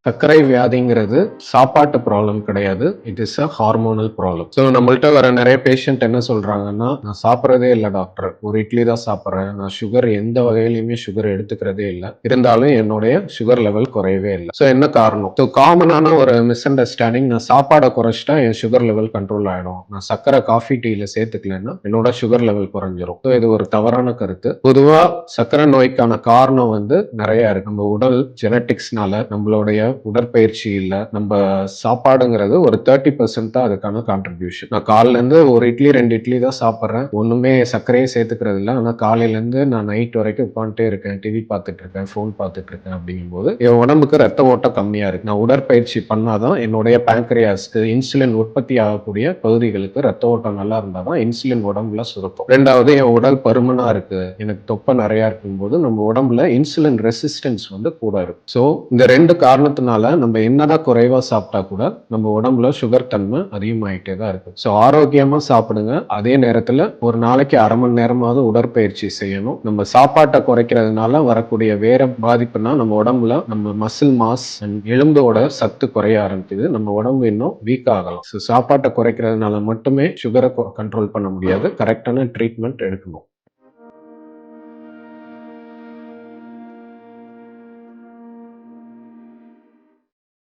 சர்க்கரை வியாதிங்கிறது சாப்பாட்டு ப்ராப்ளம் கிடையாது. It is a hormonal problem. So நம்மள்ட்ட வர நிறைய பேஷண்ட் என்ன சொல்றாங்கன்னா, நான் சாப்பிடுறதே இல்ல டாக்டர். ஒரு இட்லி தான் சாப்பிடுறேன். நான் சுகர் எந்த வகையிலயுமே சுகர் எடுத்துக்கிறதே இல்ல. இருந்தாலும் என்னுடைய சுகர் லெவல் குறையவே இல்ல. ஸோ என்ன காரணம்? ஸோ காமனான ஒரு மிஸ் அண்டர்ஸ்டாண்டிங், நான் சாப்பாட குறைச்சிட்டா என் சுகர் லெவல் கண்ட்ரோல் ஆயிடும். நான் சர்க்கரை காஃபி, டீல சேர்த்துக்கலன்னா என்னோட சுகர் லெவல் குறைஞ்சிரும். ஸோ இது ஒரு தவறான கருத்து. பொதுவா சர்க்கரை நோய்க்கான காரணம் நிறைய இருக்கு. நம்ம உடல் ஜெனட்டிக்ஸ்னால நம்மளுடைய உடற்பயிற்சி இல்ல, நம்ம சாப்பாடுங்கிறது ஒரு 30% தான் அதுக்கான கான்ட்ரிபியூஷன். நான் காலைல இருந்து ஒரு இட்லி 2 இட்லி தான் சாப்பிடுறேன், ஒண்ணுமே சர்க்கரையே சேர்த்துக்கிறது இல்ல. ஆனா காலையில இருந்து நான் நைட் வரைக்கும் உட்காந்துட்டே இருக்கேன், டிவி பார்த்துட்டு இருக்கேன், போன் பார்த்துட்டு இருக்கேன். அப்படிங்கும்போது என் உடம்புக்கு ரத்த ஓட்டம் கம்மியா இருக்கு. நான் உடற்பயிற்சி பண்ணாதான் என்னுடைய பேங்க்ரியாஸ்க்கு இன்சுலின் உற்பத்தி ஆகக்கூடிய பகுதிகளுக்கு ரத்த ஓட்டம் நல்லா இருந்தாதான் இன்சுலின் உடம்புல சுரக்கும். ரெண்டாவது, என் உடல் பருமனா இருக்கு, எனக்கு தொப்பை நிறைய இருக்கும்போது நம்ம உடம்புல இன்சுலின் ரெசிஸ்டன்ஸ் கூட இருக்கும். ஸோ இந்த ரெண்டு காரணத்தினால நம்ம என்னதான் குறைவா சாப்பிட்டா கூட நம்ம உடம்புல சுகர் தன்மை அதிகமாயிட்டே தான் இருக்கு. ஸோ ஆரோக்கியமா சாப்பிடுங்க. அதே நேரத்துல ஒரு நாளைக்கு அரை மணி நேரமாவது உடற்பயிற்சி செய்யணும். நம்ம சாப்பாட்டை குறைக்கிறதுனால வரக்கூடிய வேற பாதிப்புனா நம்ம உடம்புல நம்ம மசில் மாஸ் அண்ட் எலும்போட சத்து குறைய ஆரம்பிக்குது. நம்ம உடம்பு இன்னும் வீக் ஆகலாம். ஸோ சாப்பாட்டை குறைக்கிறதுனால மட்டுமே சுகரை கண்ட்ரோல் பண்ண முடியாது. கரெக்டான ட்ரீட்மெண்ட் எடுக்கணும்.